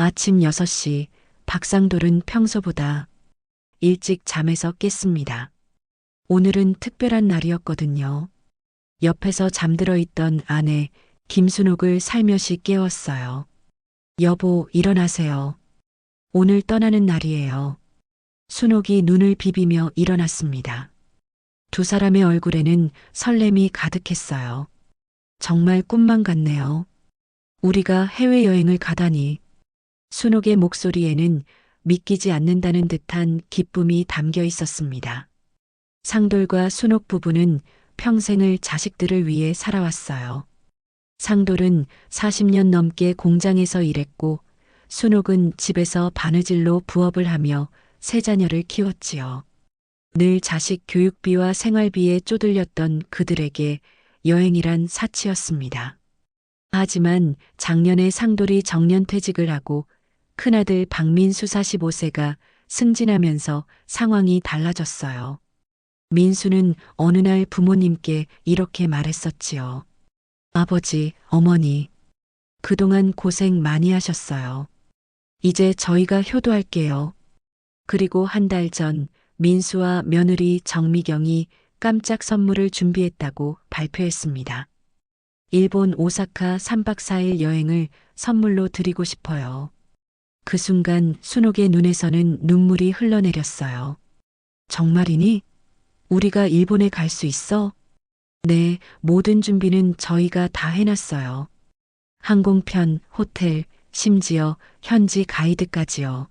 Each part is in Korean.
아침 6시 박상돌은 평소보다 일찍 잠에서 깼습니다. 오늘은 특별한 날이었거든요. 옆에서 잠들어 있던 아내 김순옥을 살며시 깨웠어요. 여보, 일어나세요. 오늘 떠나는 날이에요. 순옥이 눈을 비비며 일어났습니다. 두 사람의 얼굴에는 설렘이 가득했어요. 정말 꿈만 같네요. 우리가 해외여행을 가다니. 순옥의 목소리에는 믿기지 않는다는 듯한 기쁨이 담겨 있었습니다. 상돌과 순옥 부부는 평생을 자식들을 위해 살아왔어요. 상돌은 40년 넘게 공장에서 일했고 순옥은 집에서 바느질로 부업을 하며 세 자녀를 키웠지요. 늘 자식 교육비와 생활비에 쪼들렸던 그들에게 여행이란 사치였습니다. 하지만 작년에 상돌이 정년퇴직을 하고 큰아들 박민수 45세가 승진하면서 상황이 달라졌어요. 민수는 어느 날 부모님께 이렇게 말했었지요. 아버지, 어머니, 그동안 고생 많이 하셨어요. 이제 저희가 효도할게요. 그리고 한 달 전 민수와 며느리 정미경이 깜짝 선물을 준비했다고 발표했습니다. 일본 오사카 3박 4일 여행을 선물로 드리고 싶어요. 그 순간 순옥의 눈에서는 눈물이 흘러내렸어요. 정말이니? 우리가 일본에 갈 수 있어? 네, 모든 준비는 저희가 다 해놨어요. 항공편, 호텔, 심지어 현지 가이드까지요.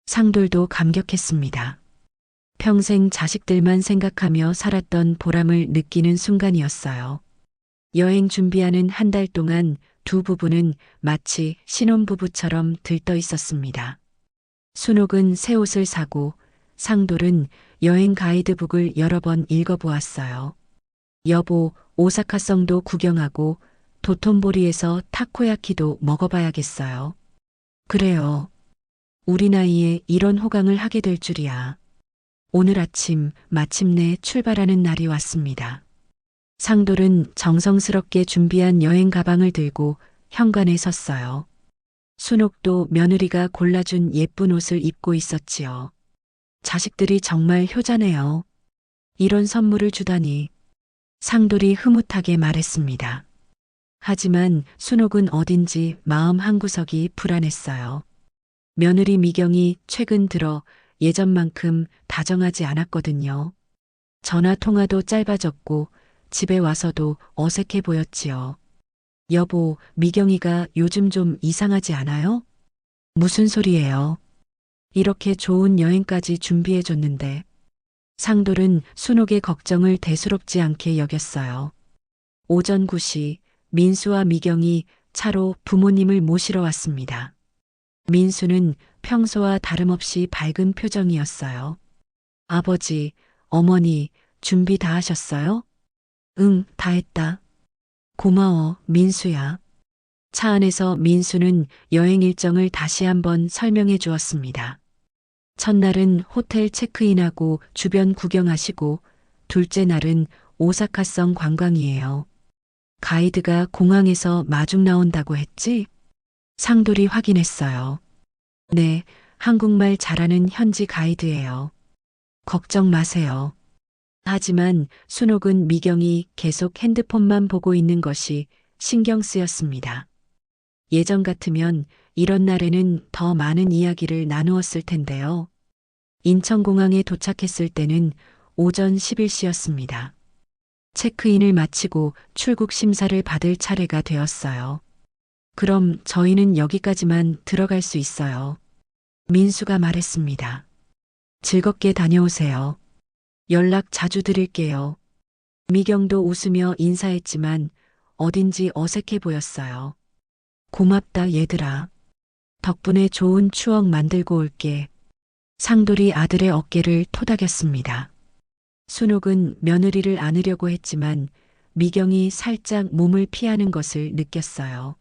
상돌도 감격했습니다. 평생 자식들만 생각하며 살았던 보람을 느끼는 순간이었어요. 여행 준비하는 한 달 동안 두 부부는 마치 신혼부부처럼 들떠 있었습니다. 순옥은 새 옷을 사고 상돌은 여행 가이드북을 여러 번 읽어보았어요. 여보, 오사카성도 구경하고 도톤보리에서 타코야키도 먹어봐야겠어요. 그래요. 우리 나이에 이런 호강을 하게 될 줄이야. 오늘 아침 마침내 출발하는 날이 왔습니다. 상돌은 정성스럽게 준비한 여행 가방을 들고 현관에 섰어요. 순옥도 며느리가 골라준 예쁜 옷을 입고 있었지요. 자식들이 정말 효자네요. 이런 선물을 주다니. 상돌이 흐뭇하게 말했습니다. 하지만 순옥은 어딘지 마음 한구석이 불안했어요. 며느리 미경이 최근 들어 예전만큼 다정하지 않았거든요. 전화 통화도 짧아졌고 집에 와서도 어색해 보였지요. 여보, 미경이가 요즘 좀 이상하지 않아요? 무슨 소리예요? 이렇게 좋은 여행까지 준비해 줬는데. 상돌은 순옥의 걱정을 대수롭지 않게 여겼어요. 오전 9시 민수와 미경이 차로 부모님을 모시러 왔습니다. 민수는 평소와 다름없이 밝은 표정이었어요. 아버지, 어머니, 준비 다 하셨어요? 응, 다 했다. 고마워, 민수야. 차 안에서 민수는 여행 일정을 다시 한번 설명해 주었습니다. 첫날은 호텔 체크인하고 주변 구경하시고 둘째 날은 오사카성 관광이에요. 가이드가 공항에서 마중 나온다고 했지? 상돌이 확인했어요. 네, 한국말 잘하는 현지 가이드예요. 걱정 마세요. 하지만 순옥은 미경이 계속 핸드폰만 보고 있는 것이 신경 쓰였습니다. 예전 같으면 이런 날에는 더 많은 이야기를 나누었을 텐데요. 인천공항에 도착했을 때는 오전 11시였습니다. 체크인을 마치고 출국 심사를 받을 차례가 되었어요. 그럼 저희는 여기까지만 들어갈 수 있어요. 민수가 말했습니다. 즐겁게 다녀오세요. 연락 자주 드릴게요. 미경도 웃으며 인사했지만 어딘지 어색해 보였어요. 고맙다 얘들아. 덕분에 좋은 추억 만들고 올게. 상돌이 아들의 어깨를 토닥였습니다. 순옥은 며느리를 안으려고 했지만 미경이 살짝 몸을 피하는 것을 느꼈어요.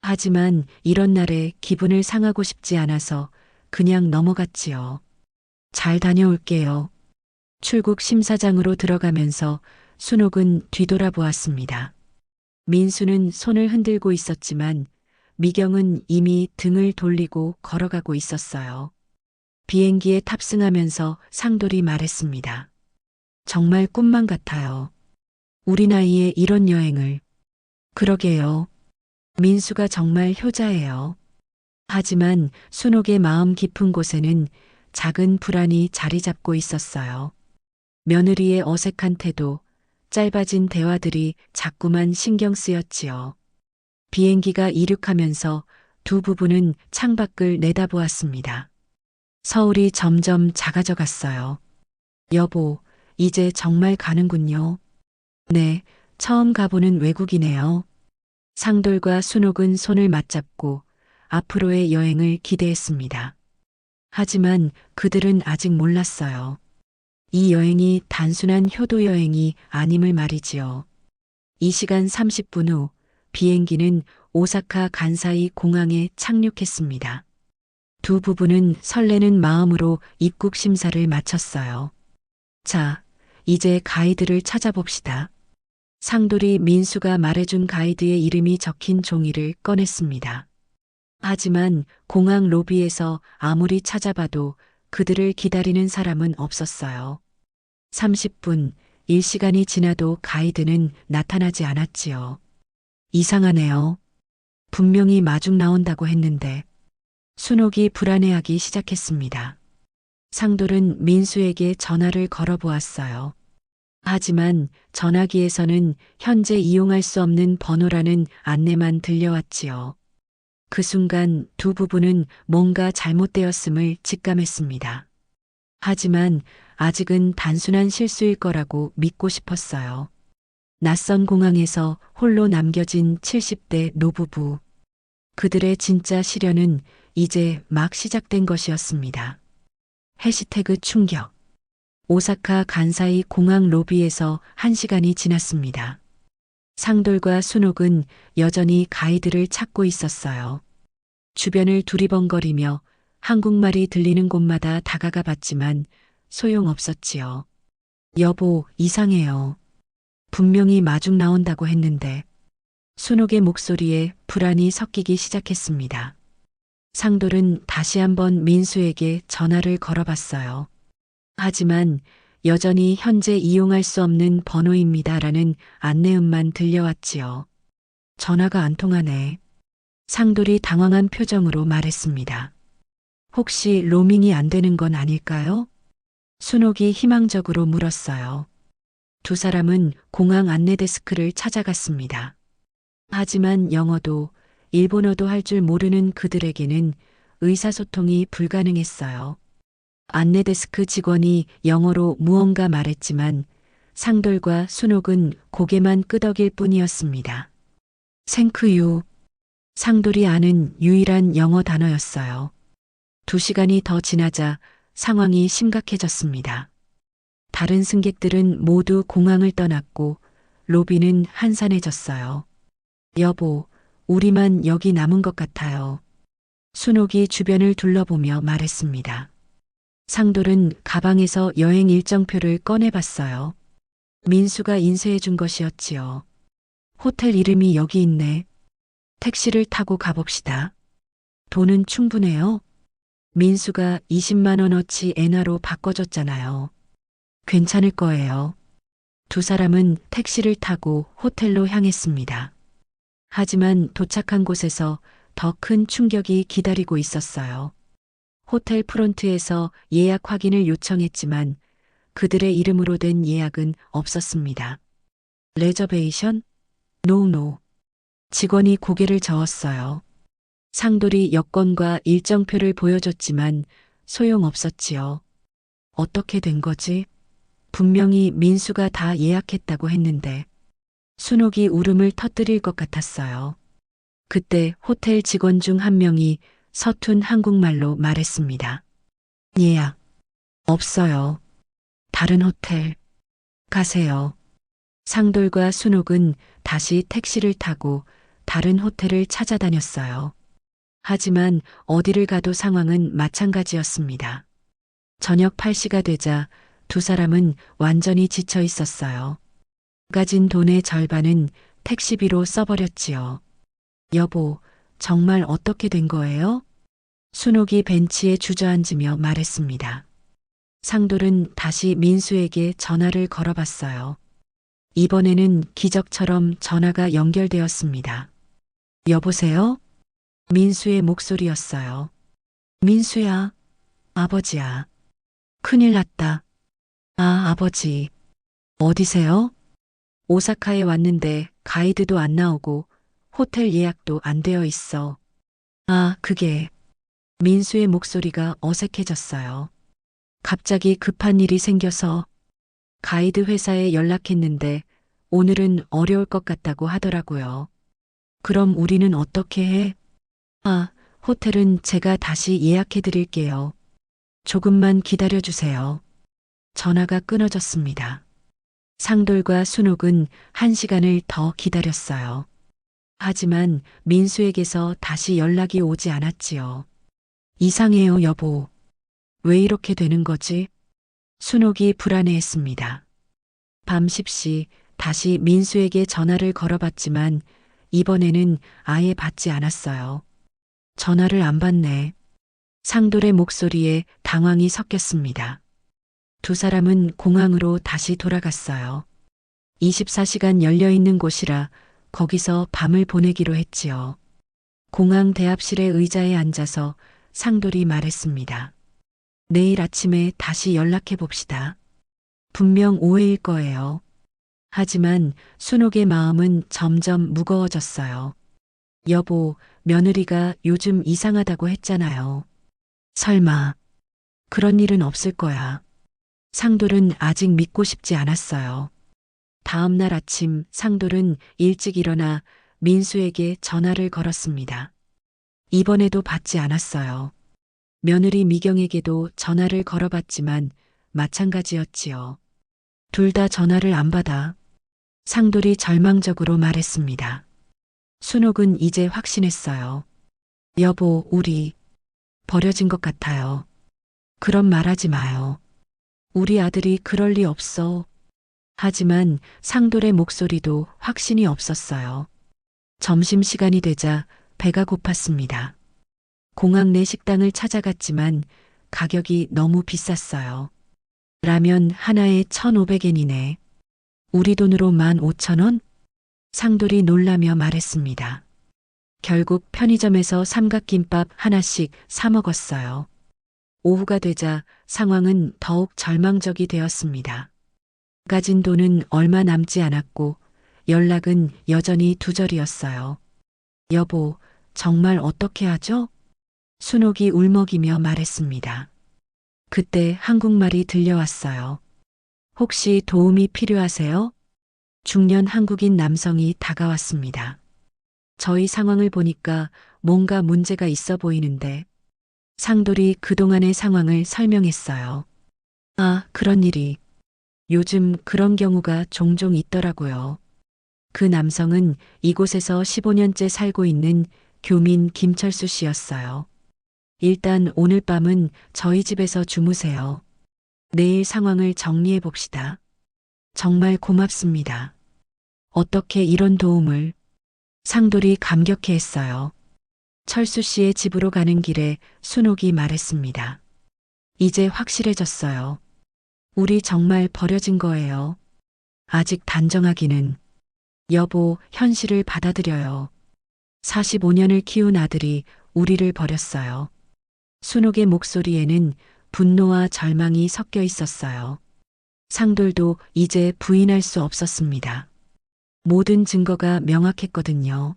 하지만 이런 날에 기분을 상하고 싶지 않아서 그냥 넘어갔지요. 잘 다녀올게요. 출국 심사장으로 들어가면서 순옥은 뒤돌아보았습니다. 민수는 손을 흔들고 있었지만 미경은 이미 등을 돌리고 걸어가고 있었어요. 비행기에 탑승하면서 상돌이 말했습니다. 정말 꿈만 같아요. 우리 나이에 이런 여행을. 그러게요. 민수가 정말 효자예요. 하지만 순옥의 마음 깊은 곳에는 작은 불안이 자리 잡고 있었어요. 며느리의 어색한 태도, 짧아진 대화들이 자꾸만 신경 쓰였지요. 비행기가 이륙하면서 두 부부는 창밖을 내다보았습니다. 서울이 점점 작아져 갔어요. 여보, 이제 정말 가는군요. 네, 처음 가보는 외국이네요. 상돌과 순옥은 손을 맞잡고 앞으로의 여행을 기대했습니다. 하지만 그들은 아직 몰랐어요. 이 여행이 단순한 효도 여행이 아님을 말이지요. 2시간 30분 후 비행기는 오사카 간사이 공항에 착륙했습니다. 두 부부는 설레는 마음으로 입국 심사를 마쳤어요. 자, 이제 가이드를 찾아봅시다. 상돌이 민수가 말해준 가이드의 이름이 적힌 종이를 꺼냈습니다. 하지만 공항 로비에서 아무리 찾아봐도 그들을 기다리는 사람은 없었어요. 30분, 1시간이 지나도 가이드는 나타나지 않았지요. 이상하네요. 분명히 마중 나온다고 했는데. 순옥이 불안해하기 시작했습니다. 상돌은 민수에게 전화를 걸어보았어요. 하지만 전화기에서는 현재 이용할 수 없는 번호라는 안내만 들려왔지요. 그 순간 두 부부는 뭔가 잘못되었음을 직감했습니다. 하지만 아직은 단순한 실수일 거라고 믿고 싶었어요. 낯선 공항에서 홀로 남겨진 70대 노부부. 그들의 진짜 시련은 이제 막 시작된 것이었습니다. 해시태그 충격. 오사카 간사이 공항 로비에서 1시간이 지났습니다. 상돌과 순옥은 여전히 가이드를 찾고 있었어요. 주변을 두리번거리며 한국말이 들리는 곳마다 다가가 봤지만 소용없었지요. 여보, 이상해요. 분명히 마중 나온다고 했는데. 순옥의 목소리에 불안이 섞이기 시작했습니다. 상돌은 다시 한번 민수에게 전화를 걸어봤어요. 하지만 여전히 현재 이용할 수 없는 번호입니다라는 안내음만 들려왔지요. 전화가 안 통하네. 상돌이 당황한 표정으로 말했습니다. 혹시 로밍이 안 되는 건 아닐까요? 순옥이 희망적으로 물었어요. 두 사람은 공항 안내 데스크를 찾아갔습니다. 하지만 영어도 일본어도 할 줄 모르는 그들에게는 의사소통이 불가능했어요. 안내데스크 직원이 영어로 무언가 말했지만 상돌과 순옥은 고개만 끄덕일 뿐이었습니다. 생크유. 상돌이 아는 유일한 영어 단어였어요. 2시간이 더 지나자 상황이 심각해졌습니다. 다른 승객들은 모두 공항을 떠났고 로비는 한산해졌어요. 여보, 우리만 여기 남은 것 같아요. 순옥이 주변을 둘러보며 말했습니다. 상돌은 가방에서 여행 일정표를 꺼내봤어요. 민수가 인쇄해 준 것이었지요. 호텔 이름이 여기 있네. 택시를 타고 가봅시다. 돈은 충분해요. 민수가 20만 원어치 엔화로 바꿔줬잖아요. 괜찮을 거예요. 두 사람은 택시를 타고 호텔로 향했습니다. 하지만 도착한 곳에서 더 큰 충격이 기다리고 있었어요. 호텔 프론트에서 예약 확인을 요청했지만 그들의 이름으로 된 예약은 없었습니다. 레저베이션? 노. 직원이 고개를 저었어요. 상돌이 여권과 일정표를 보여줬지만 소용없었지요. 어떻게 된 거지? 분명히 민수가 다 예약했다고 했는데. 순옥이 울음을 터뜨릴 것 같았어요. 그때 호텔 직원 중 한 명이 서툰 한국말로 말했습니다. 예약. 없어요. 다른 호텔. 가세요. 상돌과 순옥은 다시 택시를 타고 다른 호텔을 찾아다녔어요. 하지만 어디를 가도 상황은 마찬가지였습니다. 저녁 8시가 되자 두 사람은 완전히 지쳐 있었어요. 가진 돈의 절반은 택시비로 써버렸지요. 여보, 정말 어떻게 된 거예요? 순옥이 벤치에 주저앉으며 말했습니다. 상돌은 다시 민수에게 전화를 걸어봤어요. 이번에는 기적처럼 전화가 연결되었습니다. 여보세요? 민수의 목소리였어요. 민수야, 아버지야. 큰일 났다. 아, 아버지. 어디세요? 오사카에 왔는데 가이드도 안 나오고 호텔 예약도 안 되어 있어. 아, 그게. 민수의 목소리가 어색해졌어요. 갑자기 급한 일이 생겨서 가이드 회사에 연락했는데 오늘은 어려울 것 같다고 하더라고요. 그럼 우리는 어떻게 해? 아, 호텔은 제가 다시 예약해 드릴게요. 조금만 기다려 주세요. 전화가 끊어졌습니다. 상돌과 순옥은 1시간을 더 기다렸어요. 하지만 민수에게서 다시 연락이 오지 않았지요. 이상해요, 여보. 왜 이렇게 되는 거지? 순옥이 불안해했습니다. 밤 10시 다시 민수에게 전화를 걸어봤지만 이번에는 아예 받지 않았어요. 전화를 안 받네. 상돌의 목소리에 당황이 섞였습니다. 두 사람은 공항으로 다시 돌아갔어요. 24시간 열려있는 곳이라 거기서 밤을 보내기로 했지요. 공항 대합실의 의자에 앉아서 상돌이 말했습니다. 내일 아침에 다시 연락해 봅시다. 분명 오해일 거예요. 하지만 순옥의 마음은 점점 무거워졌어요. 여보, 며느리가 요즘 이상하다고 했잖아요. 설마 그런 일은 없을 거야. 상돌은 아직 믿고 싶지 않았어요. 다음 날 아침 상돌은 일찍 일어나 민수에게 전화를 걸었습니다. 이번에도 받지 않았어요. 며느리 미경에게도 전화를 걸어봤지만 마찬가지였지요. 둘 다 전화를 안 받아. 상돌이 절망적으로 말했습니다. 순옥은 이제 확신했어요. 여보, 우리 버려진 것 같아요. 그런 말하지 마요. 우리 아들이 그럴 리 없어. 하지만 상돌의 목소리도 확신이 없었어요. 점심시간이 되자 배가 고팠습니다. 공항 내 식당을 찾아갔지만 가격이 너무 비쌌어요. 라면 하나에 1,500엔이네. 우리 돈으로 15,000원? 상돌이 놀라며 말했습니다. 결국 편의점에서 삼각김밥 하나씩 사 먹었어요. 오후가 되자 상황은 더욱 절망적이 되었습니다. 가진 돈은 얼마 남지 않았고 연락은 여전히 두절이었어요. 여보, 정말 어떻게 하죠? 순옥이 울먹이며 말했습니다. 그때 한국말이 들려왔어요. 혹시 도움이 필요하세요? 중년 한국인 남성이 다가왔습니다. 저희 상황을 보니까 뭔가 문제가 있어 보이는데 상돌이 그동안의 상황을 설명했어요. 아, 그런 일이. 요즘 그런 경우가 종종 있더라고요. 그 남성은 이곳에서 15년째 살고 있는 교민 김철수 씨였어요. 일단 오늘 밤은 저희 집에서 주무세요. 내일 상황을 정리해 봅시다. 정말 고맙습니다. 어떻게 이런 도움을. 상돌이 감격해 했어요. 철수 씨의 집으로 가는 길에 순옥이 말했습니다. 이제 확실해졌어요. 우리 정말 버려진 거예요. 아직 단정하기는. 여보, 현실을 받아들여요. 45년을 키운 아들이 우리를 버렸어요. 순옥의 목소리에는 분노와 절망이 섞여 있었어요. 상돌도 이제 부인할 수 없었습니다. 모든 증거가 명확했거든요.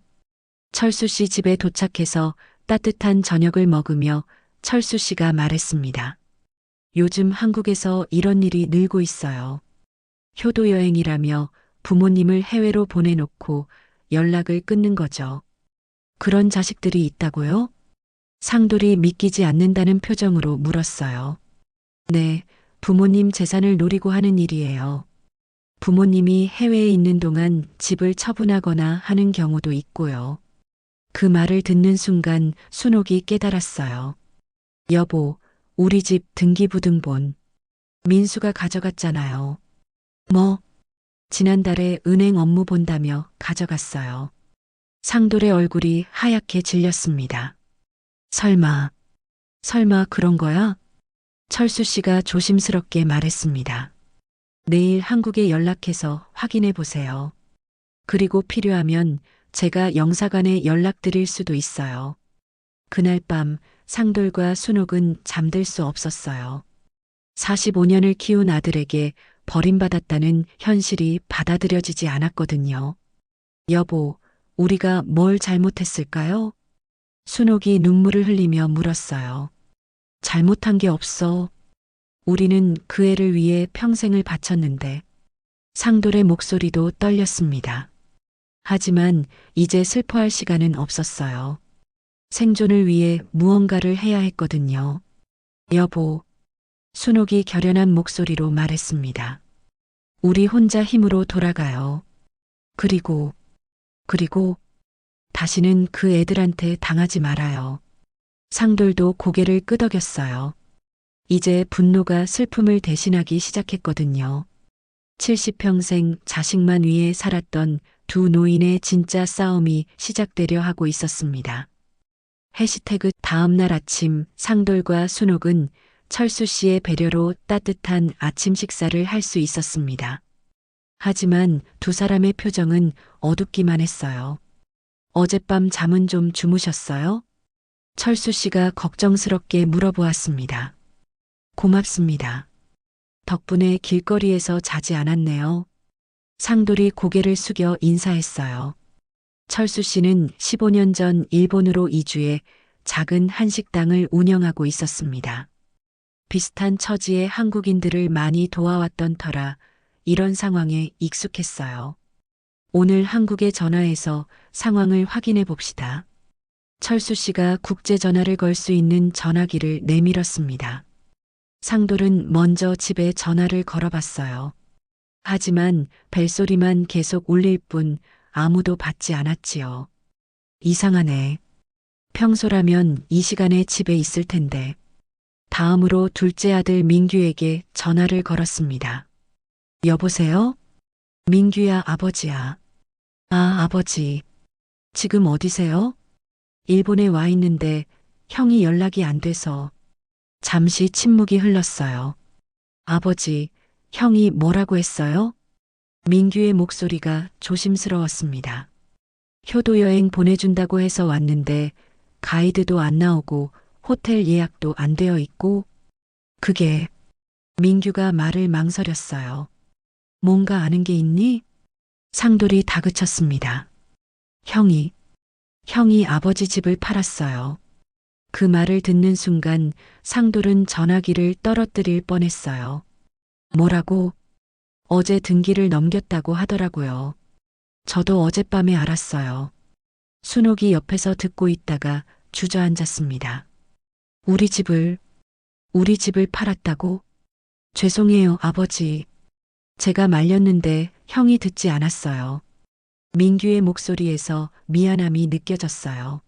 철수 씨 집에 도착해서 따뜻한 저녁을 먹으며 철수 씨가 말했습니다. 요즘 한국에서 이런 일이 늘고 있어요. 효도 여행이라며 부모님을 해외로 보내놓고 연락을 끊는 거죠. 그런 자식들이 있다고요? 상돌이 믿기지 않는다는 표정으로 물었어요. 네, 부모님 재산을 노리고 하는 일이에요. 부모님이 해외에 있는 동안 집을 처분하거나 하는 경우도 있고요. 그 말을 듣는 순간 순옥이 깨달았어요. 여보, 우리 집 등기부등본. 민수가 가져갔잖아요. 뭐? 지난달에 은행 업무 본다며 가져갔어요. 상돌의 얼굴이 하얗게 질렸습니다. 설마, 설마 그런 거야? 철수 씨가 조심스럽게 말했습니다. 내일 한국에 연락해서 확인해 보세요. 그리고 필요하면 제가 영사관에 연락드릴 수도 있어요. 그날 밤 상돌과 순옥은 잠들 수 없었어요. 45년을 키운 아들에게 버림받았다는 현실이 받아들여지지 않았거든요. 여보, 우리가 뭘 잘못했을까요? 순옥이 눈물을 흘리며 물었어요. 잘못한 게 없어. 우리는 그 애를 위해 평생을 바쳤는데. 상돌의 목소리도 떨렸습니다. 하지만 이제 슬퍼할 시간은 없었어요. 생존을 위해 무언가를 해야 했거든요. 여보, 순옥이 결연한 목소리로 말했습니다. 우리 혼자 힘으로 돌아가요. 그리고 다시는 그 애들한테 당하지 말아요. 상돌도 고개를 끄덕였어요. 이제 분노가 슬픔을 대신하기 시작했거든요. 70평생 자식만 위해 살았던 두 노인의 진짜 싸움이 시작되려 하고 있었습니다. 해시태그 다음날 아침 상돌과 순옥은 철수 씨의 배려로 따뜻한 아침 식사를 할 수 있었습니다. 하지만 두 사람의 표정은 어둡기만 했어요. 어젯밤 잠은 좀 주무셨어요? 철수 씨가 걱정스럽게 물어보았습니다. 고맙습니다. 덕분에 길거리에서 자지 않았네요. 상돌이 고개를 숙여 인사했어요. 철수 씨는 15년 전 일본으로 이주해 작은 한식당을 운영하고 있었습니다. 비슷한 처지의 한국인들을 많이 도와왔던 터라 이런 상황에 익숙했어요. 오늘 한국에 전화해서 상황을 확인해 봅시다. 철수 씨가 국제 전화를 걸 수 있는 전화기를 내밀었습니다. 상돌은 먼저 집에 전화를 걸어봤어요. 하지만 벨소리만 계속 울릴 뿐 아무도 받지 않았지요. 이상하네. 평소라면 이 시간에 집에 있을 텐데. 다음으로 둘째 아들 민규에게 전화를 걸었습니다. 여보세요? 민규야, 아버지야. 아, 아버지. 지금 어디세요? 일본에 와 있는데 형이 연락이 안 돼서. 잠시 침묵이 흘렀어요. 아버지, 형이 뭐라고 했어요? 민규의 목소리가 조심스러웠습니다. 효도 여행 보내준다고 해서 왔는데 가이드도 안 나오고 호텔 예약도 안 되어 있고. 그게. 민규가 말을 망설였어요. 뭔가 아는 게 있니? 상돌이 다그쳤습니다. 형이 아버지 집을 팔았어요. 그 말을 듣는 순간 상돌은 전화기를 떨어뜨릴 뻔했어요. 뭐라고? 어제 등기를 넘겼다고 하더라고요. 저도 어젯밤에 알았어요. 순옥이 옆에서 듣고 있다가 주저앉았습니다. 우리 집을 팔았다고? 죄송해요, 아버지. 제가 말렸는데 형이 듣지 않았어요. 민규의 목소리에서 미안함이 느껴졌어요.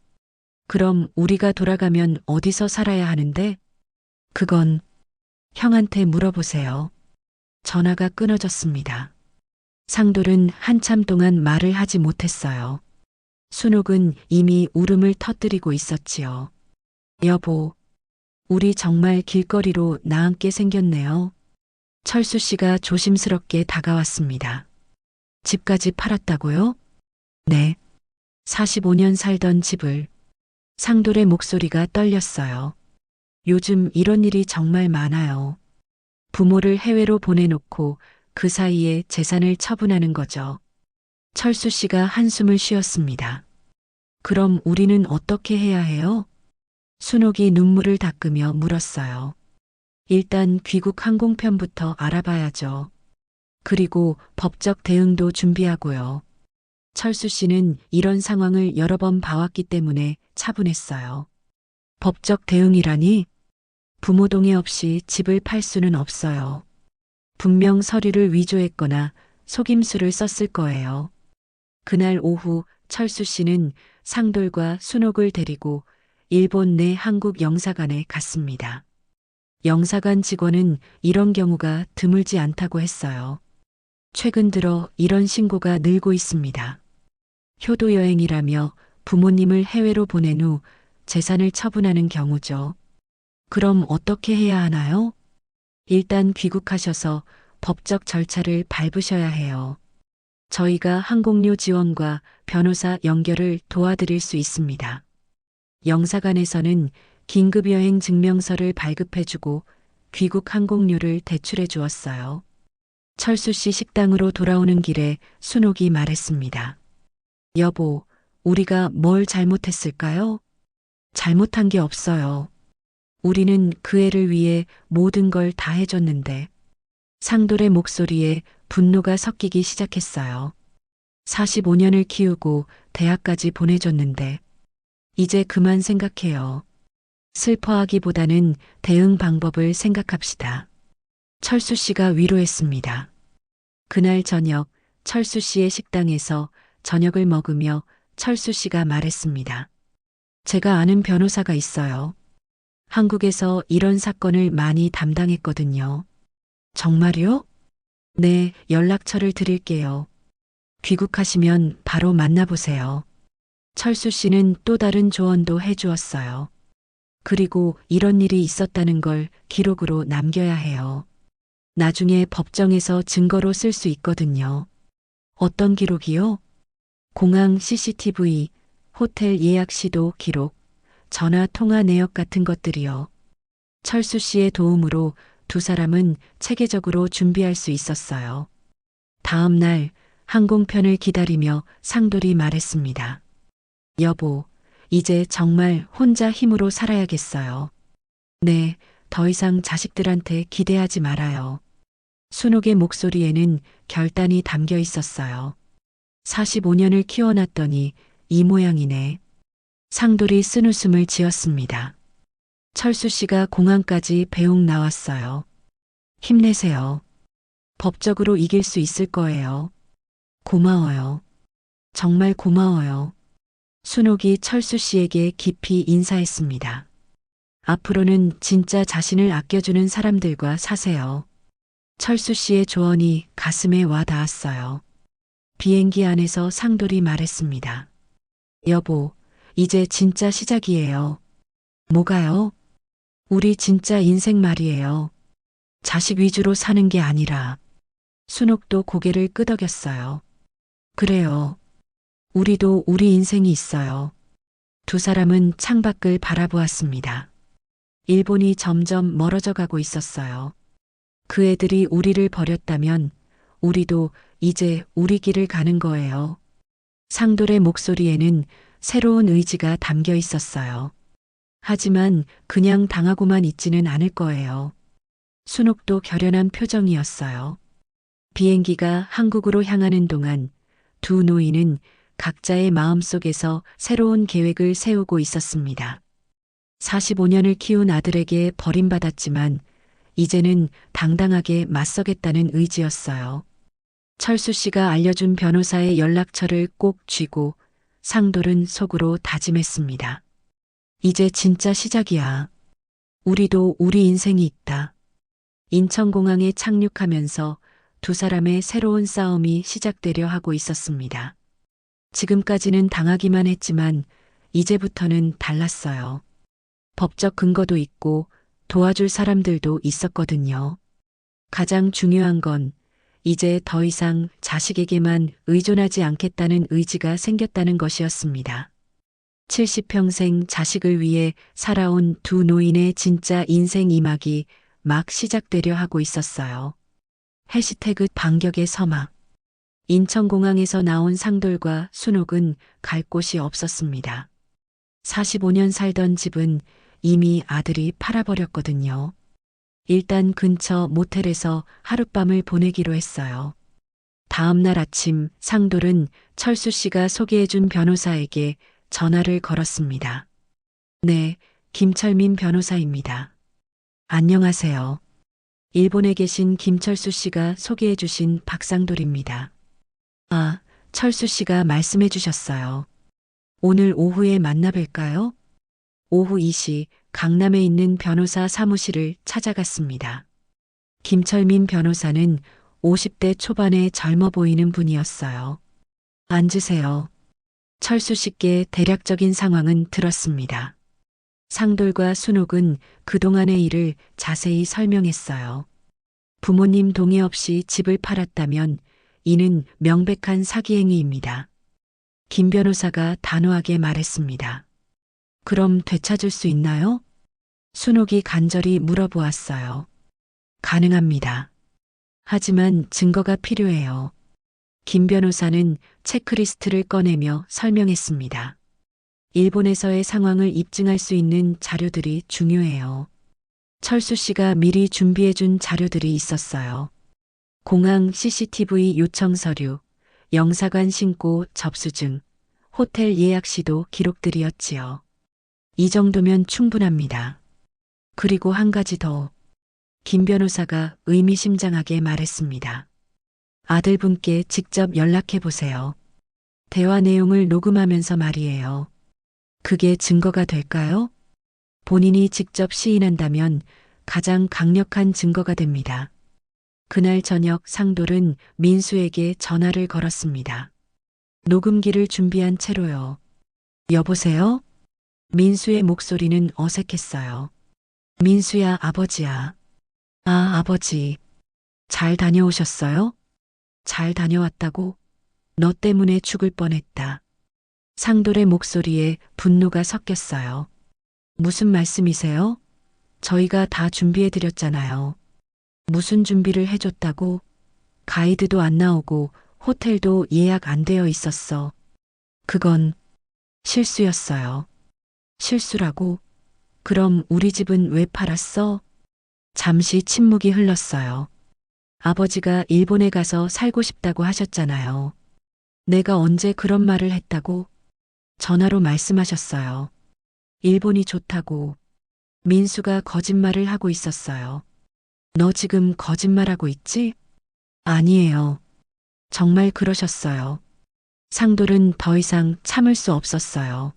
그럼 우리가 돌아가면 어디서 살아야 하는데? 그건 형한테 물어보세요. 전화가 끊어졌습니다. 상돌은 한참 동안 말을 하지 못했어요. 순옥은 이미 울음을 터뜨리고 있었지요. 여보, 우리 정말 길거리로 나앉게 생겼네요. 철수 씨가 조심스럽게 다가왔습니다. 집까지 팔았다고요? 네. 45년 살던 집을. 상돌의 목소리가 떨렸어요. 요즘 이런 일이 정말 많아요. 부모를 해외로 보내놓고 그 사이에 재산을 처분하는 거죠. 철수 씨가 한숨을 쉬었습니다. 그럼 우리는 어떻게 해야 해요? 순옥이 눈물을 닦으며 물었어요. 일단 귀국 항공편부터 알아봐야죠. 그리고 법적 대응도 준비하고요. 철수 씨는 이런 상황을 여러 번 봐왔기 때문에 차분했어요. 법적 대응이라니? 부모 동의 없이 집을 팔 수는 없어요. 분명 서류를 위조했거나 속임수를 썼을 거예요. 그날 오후 철수 씨는 상돌과 순옥을 데리고 일본 내 한국 영사관에 갔습니다. 영사관 직원은 이런 경우가 드물지 않다고 했어요. 최근 들어 이런 신고가 늘고 있습니다. 효도 여행이라며 부모님을 해외로 보낸 후 재산을 처분하는 경우죠. 그럼 어떻게 해야 하나요? 일단 귀국하셔서 법적 절차를 밟으셔야 해요. 저희가 항공료 지원과 변호사 연결을 도와드릴 수 있습니다. 영사관에서는 긴급여행 증명서를 발급해주고 귀국 항공료를 대출해 주었어요. 철수 씨 식당으로 돌아오는 길에 순옥이 말했습니다. 여보, 우리가 뭘 잘못했을까요? 잘못한 게 없어요. 우리는 그 애를 위해 모든 걸 다 해줬는데. 상돌의 목소리에 분노가 섞이기 시작했어요. 45년을 키우고 대학까지 보내줬는데 이제 그만 생각해요. 슬퍼하기보다는 대응 방법을 생각합시다. 철수 씨가 위로했습니다. 그날 저녁 철수 씨의 식당에서 저녁을 먹으며 철수 씨가 말했습니다. 제가 아는 변호사가 있어요. 한국에서 이런 사건을 많이 담당했거든요. 정말요? 네, 연락처를 드릴게요. 귀국하시면 바로 만나보세요. 철수 씨는 또 다른 조언도 해주었어요. 그리고 이런 일이 있었다는 걸 기록으로 남겨야 해요. 나중에 법정에서 증거로 쓸 수 있거든요. 어떤 기록이요? 공항 CCTV, 호텔 예약 시도 기록, 전화 통화 내역 같은 것들이요. 철수 씨의 도움으로 두 사람은 체계적으로 준비할 수 있었어요. 다음 날 항공편을 기다리며 상돌이 말했습니다. 여보, 이제 정말 혼자 힘으로 살아야겠어요. 네, 더 이상 자식들한테 기대하지 말아요. 순옥의 목소리에는 결단이 담겨 있었어요. 45년을 키워놨더니 이 모양이네. 상돌이 쓴웃음을 지었습니다. 철수 씨가 공항까지 배웅 나왔어요. 힘내세요. 법적으로 이길 수 있을 거예요. 고마워요. 정말 고마워요. 순옥이 철수 씨에게 깊이 인사했습니다. 앞으로는 진짜 자신을 아껴주는 사람들과 사세요. 철수 씨의 조언이 가슴에 와 닿았어요. 비행기 안에서 상돌이 말했습니다. 여보, 이제 진짜 시작이에요. 뭐가요? 우리 진짜 인생 말이에요. 자식 위주로 사는 게 아니라. 순옥도 고개를 끄덕였어요. 그래요. 우리도 우리 인생이 있어요. 두 사람은 창밖을 바라보았습니다. 일본이 점점 멀어져 가고 있었어요. 그 애들이 우리를 버렸다면 우리도 이제 우리 길을 가는 거예요. 상돌의 목소리에는 새로운 의지가 담겨 있었어요. 하지만 그냥 당하고만 있지는 않을 거예요. 순옥도 결연한 표정이었어요. 비행기가 한국으로 향하는 동안 두 노인은 각자의 마음속에서 새로운 계획을 세우고 있었습니다. 45년을 키운 아들에게 버림받았지만 이제는 당당하게 맞서겠다는 의지였어요. 철수 씨가 알려준 변호사의 연락처를 꼭 쥐고 상돌은 속으로 다짐했습니다. 이제 진짜 시작이야. 우리도 우리 인생이 있다. 인천공항에 착륙하면서 두 사람의 새로운 싸움이 시작되려 하고 있었습니다. 지금까지는 당하기만 했지만 이제부터는 달랐어요. 법적 근거도 있고 도와줄 사람들도 있었거든요. 가장 중요한 건 이제 더 이상 자식에게만 의존하지 않겠다는 의지가 생겼다는 것이었습니다. 70평생 자식을 위해 살아온 두 노인의 진짜 인생 이막이 막 시작되려 하고 있었어요. 해시태그 반격의 서막. 인천공항에서 나온 상돌과 순옥은 갈 곳이 없었습니다. 45년 살던 집은 이미 아들이 팔아버렸거든요. 일단 근처 모텔에서 하룻밤을 보내기로 했어요. 다음 날 아침 상돌은 철수 씨가 소개해준 변호사에게 전화를 걸었습니다. 네, 김철민 변호사입니다. 안녕하세요. 일본에 계신 김철수 씨가 소개해 주신 박상돌입니다. 아, 철수 씨가 말씀해 주셨어요. 오늘 오후에 만나 뵐까요? 오후 2시 강남에 있는 변호사 사무실을 찾아갔습니다. 김철민 변호사는 50대 초반의 젊어 보이는 분이었어요. 앉으세요. 철수 씨께 대략적인 상황은 들었습니다. 상돌과 순옥은 그동안의 일을 자세히 설명했어요. 부모님 동의 없이 집을 팔았다면 이는 명백한 사기 행위입니다. 김 변호사가 단호하게 말했습니다. 그럼 되찾을 수 있나요? 순옥이 간절히 물어보았어요. 가능합니다. 하지만 증거가 필요해요. 김 변호사는 체크리스트를 꺼내며 설명했습니다. 일본에서의 상황을 입증할 수 있는 자료들이 중요해요. 철수 씨가 미리 준비해 준 자료들이 있었어요. 공항 CCTV 요청 서류, 영사관 신고 접수증, 호텔 예약 시도 기록들이었지요. 이 정도면 충분합니다. 그리고 한 가지 더. 김 변호사가 의미심장하게 말했습니다. 아들분께 직접 연락해 보세요. 대화 내용을 녹음하면서 말이에요. 그게 증거가 될까요? 본인이 직접 시인한다면 가장 강력한 증거가 됩니다. 그날 저녁 상돌은 민수에게 전화를 걸었습니다. 녹음기를 준비한 채로요. 여보세요? 민수의 목소리는 어색했어요. 민수야, 아버지야. 아, 아버지. 잘 다녀오셨어요? 잘 다녀왔다고? 너 때문에 죽을 뻔했다. 상돌의 목소리에 분노가 섞였어요. 무슨 말씀이세요? 저희가 다 준비해드렸잖아요. 무슨 준비를 해줬다고? 가이드도 안 나오고 호텔도 예약 안 되어 있었어. 그건 실수였어요. 실수라고? 그럼 우리 집은 왜 팔았어? 잠시 침묵이 흘렀어요. 아버지가 일본에 가서 살고 싶다고 하셨잖아요. 내가 언제 그런 말을 했다고? 전화로 말씀하셨어요. 일본이 좋다고. 민수가 거짓말을 하고 있었어요. 너 지금 거짓말하고 있지? 아니에요. 정말 그러셨어요. 상돌은 더 이상 참을 수 없었어요.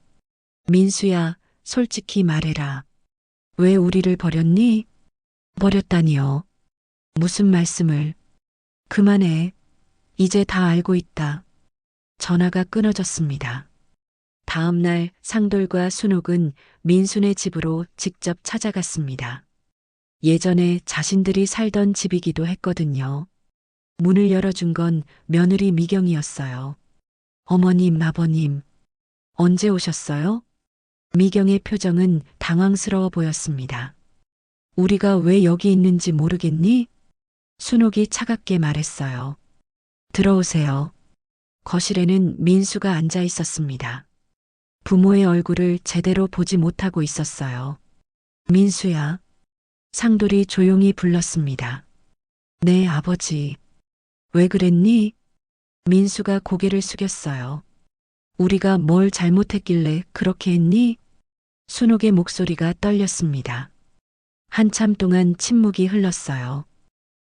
민수야, 솔직히 말해라. 왜 우리를 버렸니? 버렸다니요. 무슨 말씀을. 그만해. 이제 다 알고 있다. 전화가 끊어졌습니다. 다음 날 상돌과 순옥은 민수네 집으로 직접 찾아갔습니다. 예전에 자신들이 살던 집이기도 했거든요. 문을 열어준 건 며느리 미경이었어요. 어머님, 아버님, 언제 오셨어요? 미경의 표정은 당황스러워 보였습니다. 우리가 왜 여기 있는지 모르겠니? 순옥이 차갑게 말했어요. 들어오세요. 거실에는 민수가 앉아 있었습니다. 부모의 얼굴을 제대로 보지 못하고 있었어요. 민수야. 상돌이 조용히 불렀습니다. 네, 아버지. 왜 그랬니? 민수가 고개를 숙였어요. 우리가 뭘 잘못했길래 그렇게 했니? 순옥의 목소리가 떨렸습니다. 한참 동안 침묵이 흘렀어요.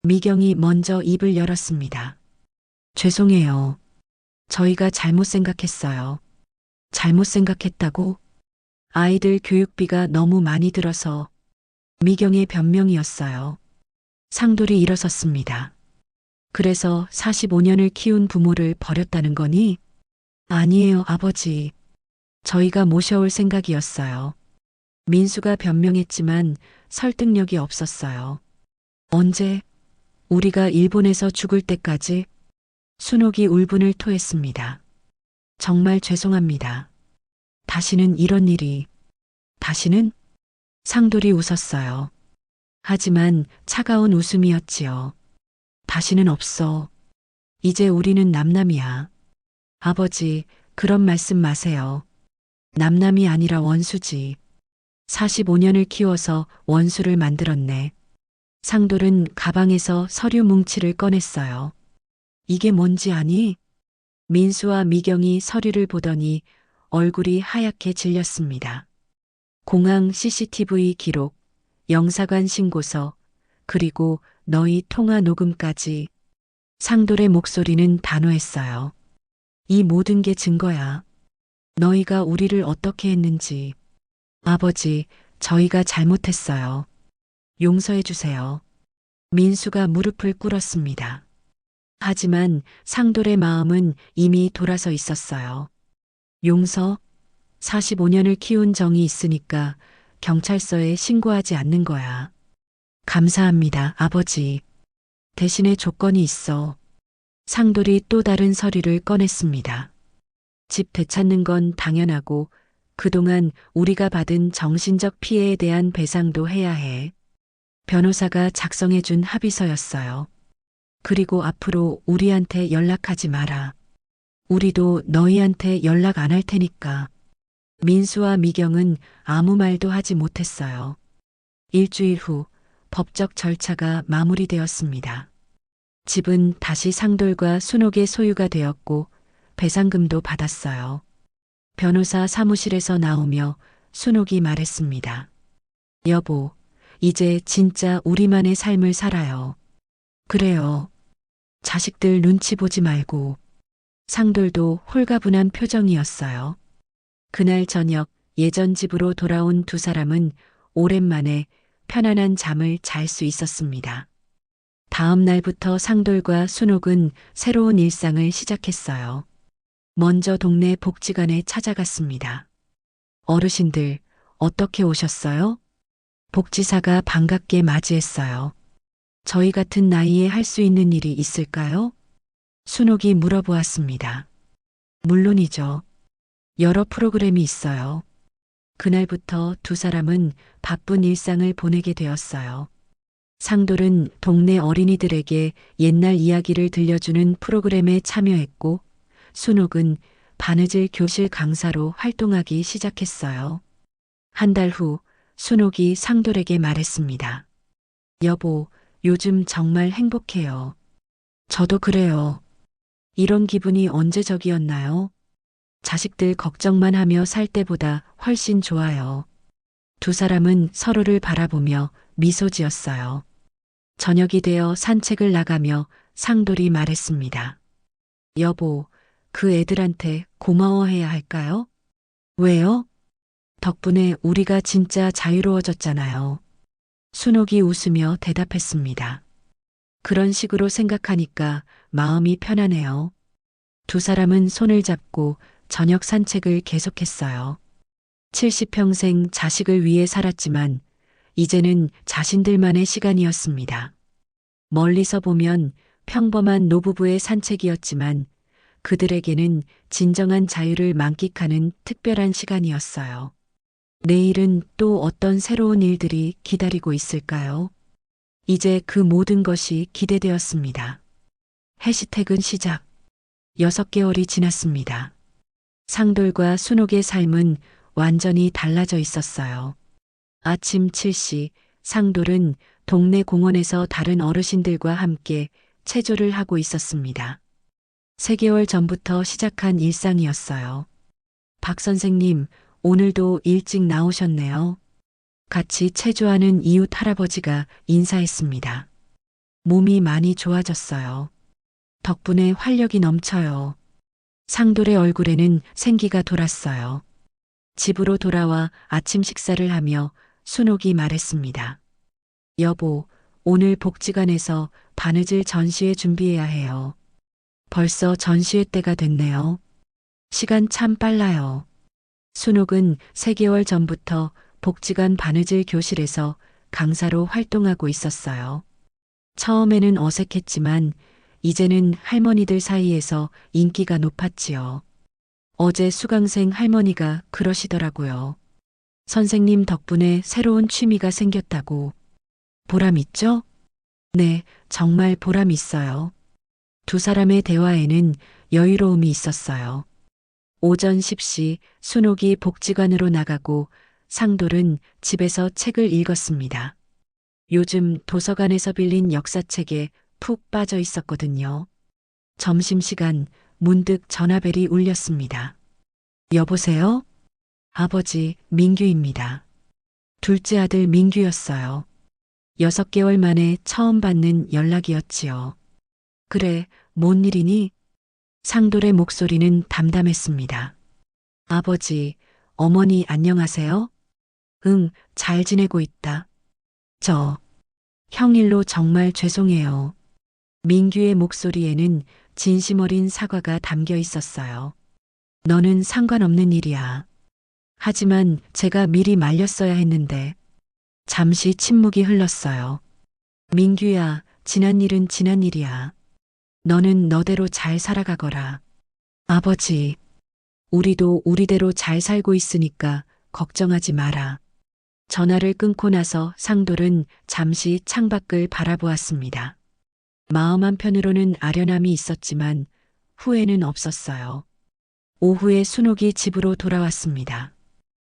미경이 먼저 입을 열었습니다. 죄송해요. 저희가 잘못 생각했어요. 잘못 생각했다고? 아이들 교육비가 너무 많이 들어서. 미경의 변명이었어요. 상돌이 일어섰습니다. 그래서 45년을 키운 부모를 버렸다는 거니? 아니에요, 아버지. 저희가 모셔올 생각이었어요. 민수가 변명했지만 설득력이 없었어요. 언제? 우리가 일본에서 죽을 때까지? 순옥이 울분을 토했습니다. 정말 죄송합니다. 다시는 이런 일이. 다시는? 상돌이 웃었어요. 하지만 차가운 웃음이었지요. 다시는 없어. 이제 우리는 남남이야. 아버지, 그런 말씀 마세요. 남남이 아니라 원수지. 45년을 키워서 원수를 만들었네. 상돌은 가방에서 서류 뭉치를 꺼냈어요. 이게 뭔지 아니? 민수와 미경이 서류를 보더니 얼굴이 하얗게 질렸습니다. 공항 CCTV 기록, 영사관 신고서, 그리고 너희 통화 녹음까지. 상돌의 목소리는 단호했어요. 이 모든 게 증거야. 너희가 우리를 어떻게 했는지. 아버지, 저희가 잘못했어요. 용서해 주세요. 민수가 무릎을 꿇었습니다. 하지만 상돌의 마음은 이미 돌아서 있었어요. 용서, 45년을 키운 정이 있으니까 경찰서에 신고하지 않는 거야. 감사합니다, 아버지. 대신에 조건이 있어. 상돌이 또 다른 서류를 꺼냈습니다. 집 되찾는 건 당연하고 그동안 우리가 받은 정신적 피해에 대한 배상도 해야 해. 변호사가 작성해준 합의서였어요. 그리고 앞으로 우리한테 연락하지 마라. 우리도 너희한테 연락 안 할 테니까. 민수와 미경은 아무 말도 하지 못했어요. 일주일 후 법적 절차가 마무리되었습니다. 집은 다시 상돌과 순옥의 소유가 되었고 배상금도 받았어요. 변호사 사무실에서 나오며 순옥이 말했습니다. 여보, 이제 진짜 우리만의 삶을 살아요. 그래요. 자식들 눈치 보지 말고. 상돌도 홀가분한 표정이었어요. 그날 저녁 예전 집으로 돌아온 두 사람은 오랜만에 편안한 잠을 잘 수 있었습니다. 다음 날부터 상돌과 순옥은 새로운 일상을 시작했어요. 먼저 동네 복지관에 찾아갔습니다. 어르신들, 어떻게 오셨어요? 복지사가 반갑게 맞이했어요. 저희 같은 나이에 할 수 있는 일이 있을까요? 순옥이 물어보았습니다. 물론이죠. 여러 프로그램이 있어요. 그날부터 두 사람은 바쁜 일상을 보내게 되었어요. 상돌은 동네 어린이들에게 옛날 이야기를 들려주는 프로그램에 참여했고, 순옥은 바느질 교실 강사로 활동하기 시작했어요. 한 달 후, 순옥이 상돌에게 말했습니다. 여보, 요즘 정말 행복해요. 저도 그래요. 이런 기분이 언제적이었나요? 자식들 걱정만 하며 살 때보다 훨씬 좋아요. 두 사람은 서로를 바라보며 미소 지었어요. 저녁이 되어 산책을 나가며 상돌이 말했습니다. 여보, 그 애들한테 고마워해야 할까요? 왜요? 덕분에 우리가 진짜 자유로워졌잖아요. 순옥이 웃으며 대답했습니다. 그런 식으로 생각하니까 마음이 편하네요. 두 사람은 손을 잡고 저녁 산책을 계속했어요. 70평생 자식을 위해 살았지만 이제는 자신들만의 시간이었습니다. 멀리서 보면 평범한 노부부의 산책이었지만 그들에게는 진정한 자유를 만끽하는 특별한 시간이었어요. 내일은 또 어떤 새로운 일들이 기다리고 있을까요? 이제 그 모든 것이 기대되었습니다. 해시태그는 시작. 6개월이 지났습니다. 상돌과 순옥의 삶은 완전히 달라져 있었어요. 아침 7시 상돌은 동네 공원에서 다른 어르신들과 함께 체조를 하고 있었습니다. 3개월 전부터 시작한 일상이었어요. 박 선생님, 오늘도 일찍 나오셨네요. 같이 체조하는 이웃 할아버지가 인사했습니다. 몸이 많이 좋아졌어요. 덕분에 활력이 넘쳐요. 상돌의 얼굴에는 생기가 돌았어요. 집으로 돌아와 아침 식사를 하며 순옥이 말했습니다. 여보, 오늘 복지관에서 바느질 전시회 준비해야 해요. 벌써 전시회 때가 됐네요. 시간 참 빨라요. 순옥은 3개월 전부터 복지관 바느질 교실에서 강사로 활동하고 있었어요. 처음에는 어색했지만 이제는 할머니들 사이에서 인기가 높았지요. 어제 수강생 할머니가 그러시더라고요. 선생님 덕분에 새로운 취미가 생겼다고. 보람 있죠? 네, 정말 보람 있어요. 두 사람의 대화에는 여유로움이 있었어요. 오전 10시 순옥이 복지관으로 나가고 상돌은 집에서 책을 읽었습니다. 요즘 도서관에서 빌린 역사책에 푹 빠져 있었거든요. 점심시간 문득 전화벨이 울렸습니다. 여보세요? 아버지, 민규입니다. 둘째 아들 민규였어요. 6개월 만에 처음 받는 연락이었지요. 그래, 뭔 일이니? 상돌의 목소리는 담담했습니다. 아버지, 어머니 안녕하세요? 응, 잘 지내고 있다. 형 일로 정말 죄송해요. 민규의 목소리에는 진심 어린 사과가 담겨 있었어요. 너는 상관없는 일이야. 하지만 제가 미리 말렸어야 했는데. 잠시 침묵이 흘렀어요. 민규야, 지난 일은 지난 일이야. 너는 너대로 잘 살아가거라. 아버지, 우리도 우리대로 잘 살고 있으니까 걱정하지 마라. 전화를 끊고 나서 상돌은 잠시 창밖을 바라보았습니다. 마음 한편으로는 아련함이 있었지만 후회는 없었어요. 오후에 순옥이 집으로 돌아왔습니다.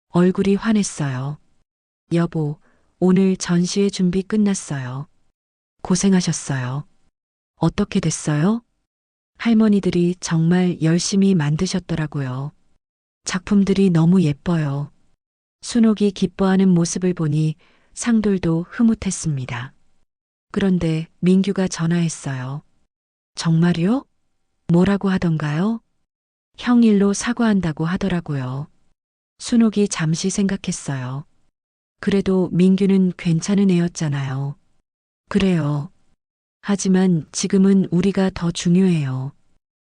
얼굴이 환했어요. 여보, 오늘 전시회 준비 끝났어요. 고생하셨어요. 어떻게 됐어요? 할머니들이 정말 열심히 만드셨더라고요. 작품들이 너무 예뻐요. 순옥이 기뻐하는 모습을 보니 상돌도 흐뭇했습니다. 그런데 민규가 전화했어요. 정말요? 뭐라고 하던가요? 형 일로 사과한다고 하더라고요. 순옥이 잠시 생각했어요. 그래도 민규는 괜찮은 애였잖아요. 그래요. 하지만 지금은 우리가 더 중요해요.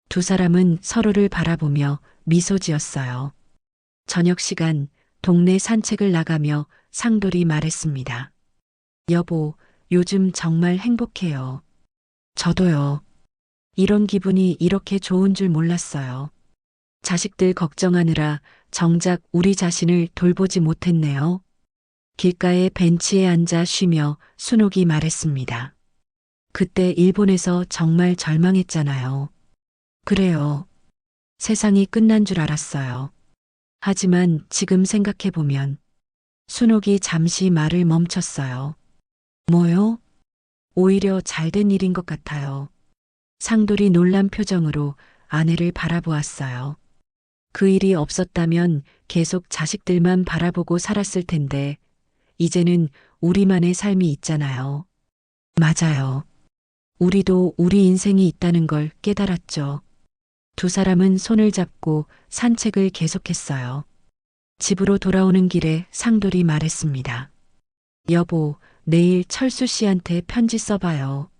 두 사람은 서로를 바라보며 미소 지었어요. 저녁 시간 동네 산책을 나가며 상돌이 말했습니다. 여보, 요즘 정말 행복해요. 저도요. 이런 기분이 이렇게 좋은 줄 몰랐어요. 자식들 걱정하느라 정작 우리 자신을 돌보지 못했네요. 길가의 벤치에 앉아 쉬며 순옥이 말했습니다. 그때 일본에서 정말 절망했잖아요. 그래요. 세상이 끝난 줄 알았어요. 하지만 지금 생각해보면 순옥이 잠시 말을 멈췄어요. 뭐요? 오히려 잘된 일인 것 같아요. 상돌이 놀란 표정으로 아내를 바라보았어요. 그 일이 없었다면 계속 자식들만 바라보고 살았을 텐데 이제는 우리만의 삶이 있잖아요. 맞아요. 우리도 우리 인생이 있다는 걸 깨달았죠. 두 사람은 손을 잡고 산책을 계속했어요. 집으로 돌아오는 길에 상돌이 말했습니다. 여보, 내일 철수 씨한테 편지 써봐요.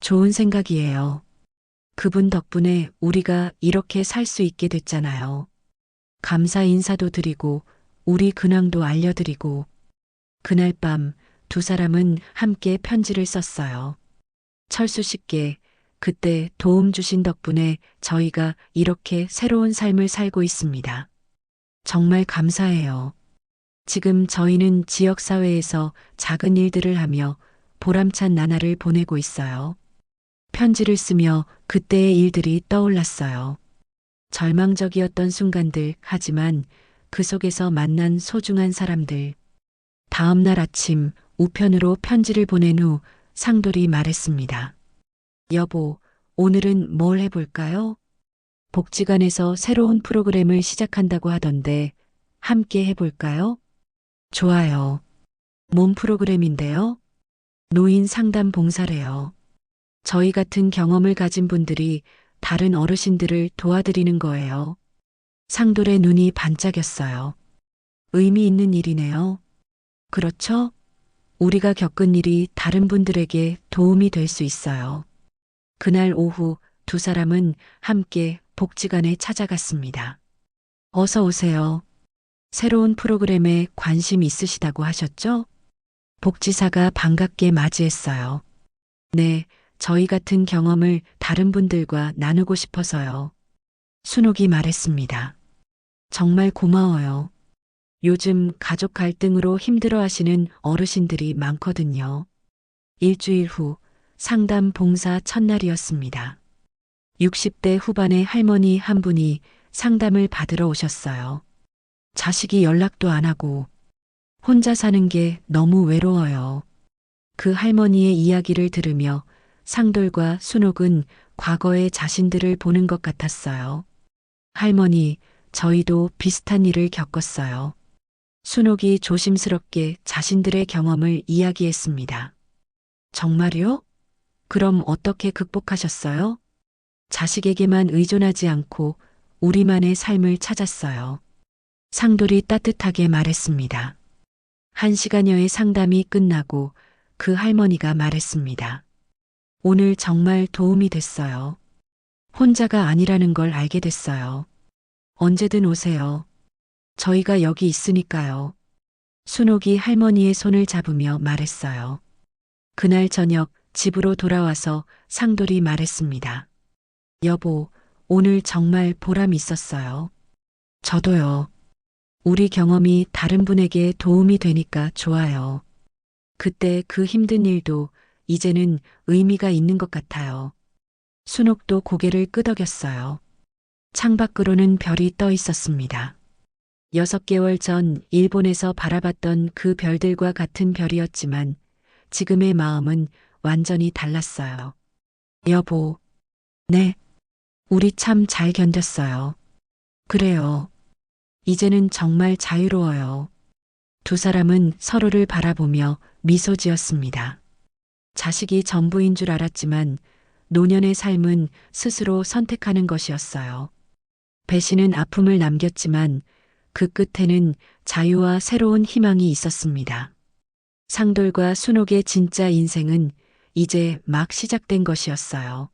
좋은 생각이에요. 그분 덕분에 우리가 이렇게 살 수 있게 됐잖아요. 감사 인사도 드리고 우리 근황도 알려드리고 그날 밤 두 사람은 함께 편지를 썼어요. 철수 씨께 그때 도움 주신 덕분에 저희가 이렇게 새로운 삶을 살고 있습니다. 정말 감사해요. 지금 저희는 지역사회에서 작은 일들을 하며 보람찬 나날을 보내고 있어요. 편지를 쓰며 그때의 일들이 떠올랐어요. 절망적이었던 순간들, 하지만 그 속에서 만난 소중한 사람들. 다음 날 아침 우편으로 편지를 보낸 후 상돌이 말했습니다. 여보, 오늘은 뭘 해볼까요? 복지관에서 새로운 프로그램을 시작한다고 하던데 함께 해볼까요? 좋아요. 뭔 프로그램인데요? 노인 상담 봉사래요. 저희 같은 경험을 가진 분들이 다른 어르신들을 도와드리는 거예요. 상돌의 눈이 반짝였어요. 의미 있는 일이네요. 그렇죠? 우리가 겪은 일이 다른 분들에게 도움이 될 수 있어요. 그날 오후 두 사람은 함께 복지관에 찾아갔습니다. 어서 오세요. 새로운 프로그램에 관심 있으시다고 하셨죠? 복지사가 반갑게 맞이했어요. 네, 저희 같은 경험을 다른 분들과 나누고 싶어서요. 순옥이 말했습니다. 정말 고마워요. 요즘 가족 갈등으로 힘들어 하시는 어르신들이 많거든요. 일주일 후 상담 봉사 첫날이었습니다. 60대 후반의 할머니 한 분이 상담을 받으러 오셨어요. 자식이 연락도 안 하고 혼자 사는 게 너무 외로워요. 그 할머니의 이야기를 들으며 상돌과 순옥은 과거의 자신들을 보는 것 같았어요. 할머니, 저희도 비슷한 일을 겪었어요. 순옥이 조심스럽게 자신들의 경험을 이야기했습니다. 정말요? 그럼 어떻게 극복하셨어요? 자식에게만 의존하지 않고 우리만의 삶을 찾았어요. 상돌이 따뜻하게 말했습니다. 1시간여의 상담이 끝나고 그 할머니가 말했습니다. 오늘 정말 도움이 됐어요. 혼자가 아니라는 걸 알게 됐어요. 언제든 오세요. 저희가 여기 있으니까요. 순옥이 할머니의 손을 잡으며 말했어요. 그날 저녁 집으로 돌아와서 상돌이 말했습니다. 여보, 오늘 정말 보람 있었어요. 저도요. 우리 경험이 다른 분에게 도움이 되니까 좋아요. 그때 그 힘든 일도 이제는 의미가 있는 것 같아요. 순옥도 고개를 끄덕였어요. 창밖으로는 별이 떠 있었습니다. 6개월 전 일본에서 바라봤던 그 별들과 같은 별이었지만 지금의 마음은 완전히 달랐어요. 여보, 네, 우리 참 잘 견뎠어요. 그래요. 이제는 정말 자유로워요. 두 사람은 서로를 바라보며 미소 지었습니다. 자식이 전부인 줄 알았지만 노년의 삶은 스스로 선택하는 것이었어요. 배신은 아픔을 남겼지만 그 끝에는 자유와 새로운 희망이 있었습니다. 상돌과 순옥의 진짜 인생은 이제 막 시작된 것이었어요.